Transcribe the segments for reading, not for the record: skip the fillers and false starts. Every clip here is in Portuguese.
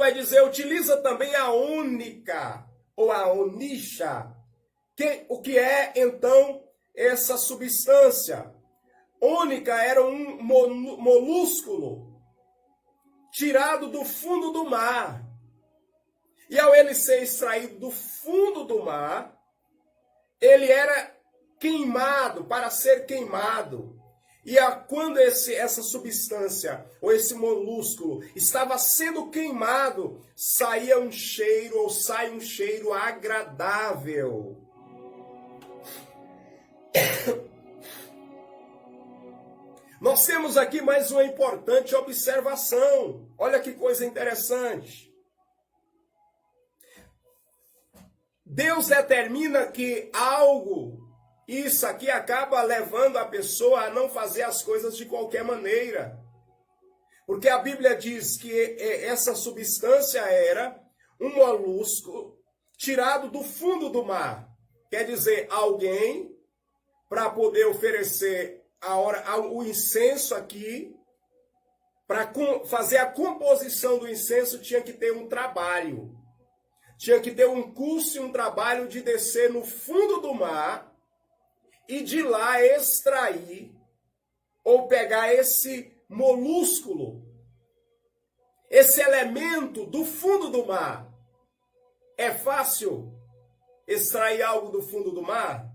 vai dizer, utiliza também a única, ou a onixa. O que é, então, essa substância? Ônica era um molúsculo tirado do fundo do mar. E ao ele ser extraído do fundo do mar, ele era queimado, para ser queimado. E quando essa substância, ou esse molúsculo, estava sendo queimado, saía um cheiro, ou sai um cheiro agradável. Nós temos aqui mais uma importante observação. Olha que coisa interessante. Deus determina que algo, isso aqui acaba levando a pessoa a não fazer as coisas de qualquer maneira. Porque a Bíblia diz que essa substância era um molusco tirado do fundo do mar. Quer dizer, alguém, para poder oferecer o incenso aqui, para fazer a composição do incenso, tinha que ter um trabalho. Tinha que ter um curso e um trabalho de descer no fundo do mar e de lá extrair ou pegar esse molúsculo, esse elemento do fundo do mar. É fácil extrair algo do fundo do mar?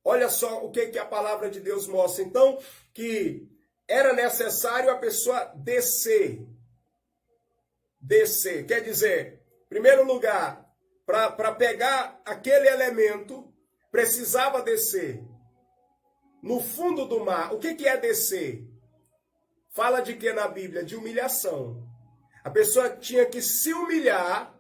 Olha só o que a palavra de Deus mostra. Então, que era necessário a pessoa descer. Descer, quer dizer, em primeiro lugar, para pegar aquele elemento, precisava descer no fundo do mar. O que é descer? Fala de que na Bíblia? De humilhação. A pessoa tinha que se humilhar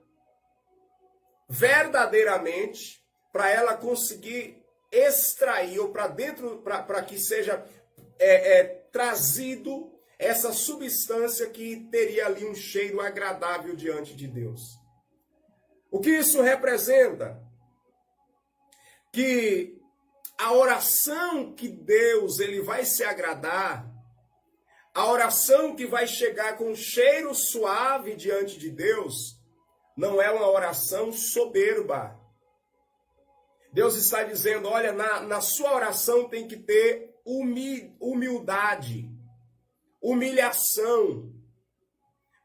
verdadeiramente para ela conseguir extrair, ou para que seja trazido essa substância que teria ali um cheiro agradável diante de Deus. O que isso representa? Que a oração que Deus ele vai se agradar, a oração que vai chegar com um cheiro suave diante de Deus, não é uma oração soberba. Deus está dizendo, olha, na sua oração tem que ter humildade, humilhação.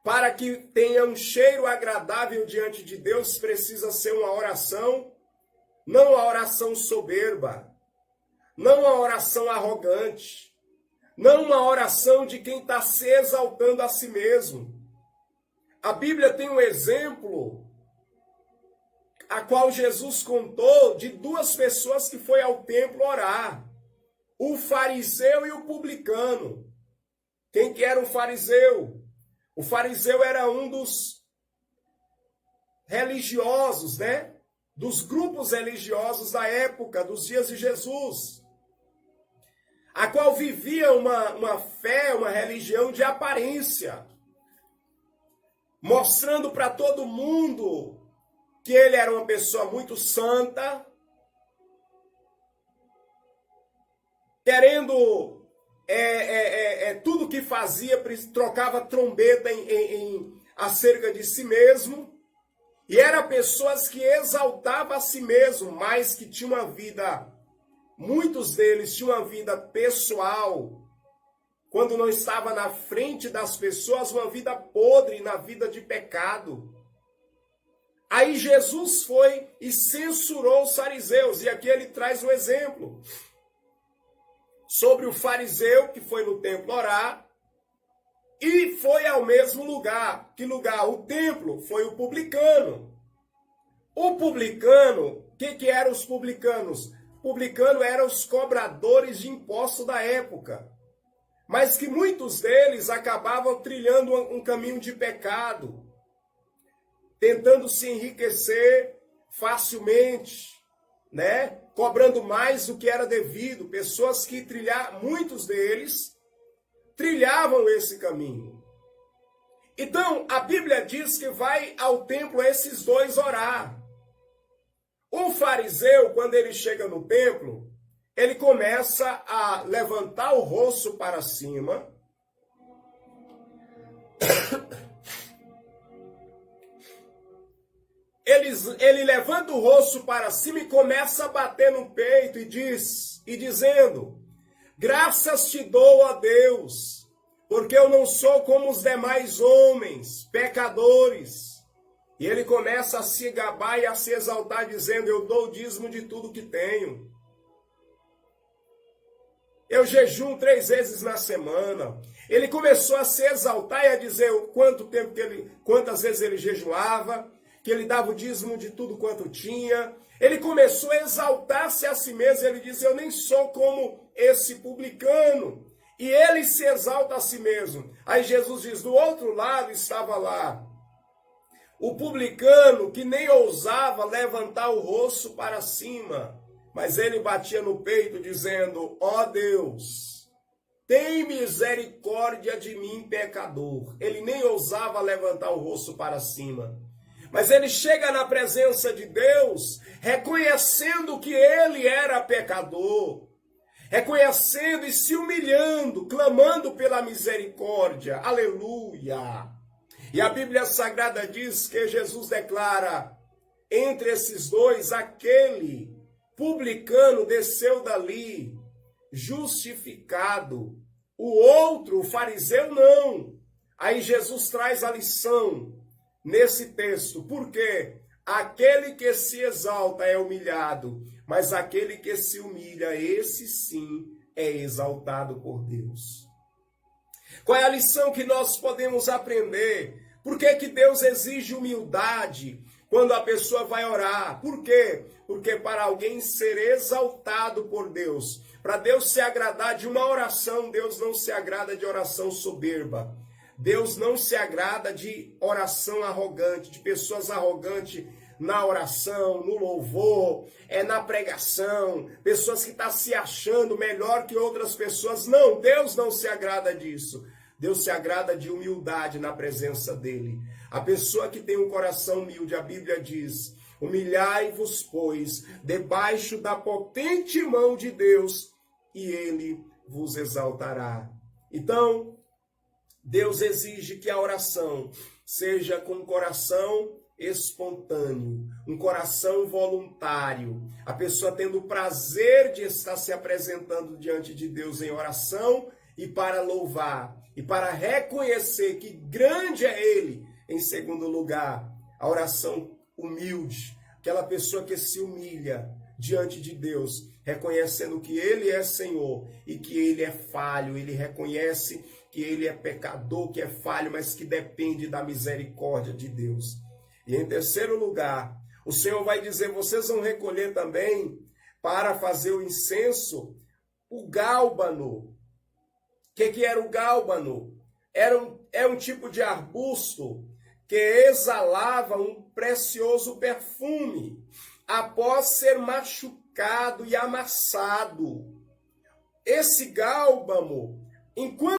Para que tenha um cheiro agradável diante de Deus, precisa ser uma oração, não uma oração soberba, não uma oração arrogante, não uma oração de quem está se exaltando a si mesmo. A Bíblia tem um exemplo a qual Jesus contou de duas pessoas que foi ao templo orar. O fariseu e o publicano. Quem que era o fariseu? O fariseu era um dos religiosos, né? Dos grupos religiosos da época, dos dias de Jesus. A qual vivia uma fé, uma religião de aparência. Mostrando para todo mundo que ele era uma pessoa muito santa, querendo tudo que fazia, trocava trombeta acerca de si mesmo, e eram pessoas que exaltavam a si mesmo, mas que tinham uma vida, muitos deles tinham uma vida pessoal, quando não estava na frente das pessoas, uma vida podre, na vida de pecado. Aí Jesus foi e censurou os fariseus. E aqui ele traz um exemplo sobre o fariseu que foi no templo orar e foi ao mesmo lugar. Que lugar? O templo. Foi o publicano. O publicano, o que eram os publicanos? Publicano eram os cobradores de impostos da época. Mas que muitos deles acabavam trilhando um caminho de pecado, tentando se enriquecer facilmente, né? Cobrando mais do que era devido. Pessoas que muitos deles trilhavam esse caminho. Então, a Bíblia diz que vai ao templo esses dois orar. O fariseu, quando ele chega no templo, ele começa a levantar o rosto para cima ele levanta o rosto para cima e começa a bater no peito dizendo: graças te dou, ó Deus, porque eu não sou como os demais homens, pecadores. E ele começa a se gabar e a se exaltar, dizendo: eu dou o dízimo de tudo que tenho. Eu jejuo 3 vezes na semana. Ele começou a se exaltar e a dizer quantas vezes ele jejuava, que ele dava o dízimo de tudo quanto tinha. Ele começou a exaltar-se a si mesmo. Ele diz: eu nem sou como esse publicano. E ele se exalta a si mesmo. Aí Jesus diz: do outro lado estava lá o publicano, que nem ousava levantar o rosto para cima, mas ele batia no peito dizendo: ó Deus, tem misericórdia de mim, pecador. Ele nem ousava levantar o rosto para cima. Mas ele chega na presença de Deus, reconhecendo que ele era pecador, reconhecendo e se humilhando, clamando pela misericórdia. Aleluia! E a Bíblia Sagrada diz que Jesus declara: entre esses dois, aquele publicano desceu dali justificado, o outro, o fariseu, não. Aí Jesus traz a lição nesse texto, porque aquele que se exalta é humilhado, mas aquele que se humilha, esse sim é exaltado por Deus. Qual é a lição que nós podemos aprender? Por que que Deus exige humildade quando a pessoa vai orar? Por quê? Porque para alguém ser exaltado por Deus, para Deus se agradar de uma oração, Deus não se agrada de oração soberba. Deus não se agrada de oração arrogante, de pessoas arrogantes na oração, no louvor, na pregação, pessoas que estão se achando melhor que outras pessoas. Não, Deus não se agrada disso. Deus se agrada de humildade na presença dele. A pessoa que tem um coração humilde, a Bíblia diz: humilhai-vos, pois, debaixo da potente mão de Deus, e ele vos exaltará. Então, Deus exige que a oração seja com um coração espontâneo, um coração voluntário, a pessoa tendo o prazer de estar se apresentando diante de Deus em oração e para louvar, e para reconhecer que grande é Ele. Em segundo lugar, a oração humilde, aquela pessoa que se humilha diante de Deus, reconhecendo que Ele é Senhor e que Ele é falho, Ele reconhece que Ele é pecador, que é falho, mas que depende da misericórdia de Deus. E em terceiro lugar, o Senhor vai dizer: vocês vão recolher também, para fazer o incenso, o gálbano. O que era o gálbano? É um tipo de arbusto que exalava um precioso perfume após ser machucado e amassado. Esse gálbano, enquanto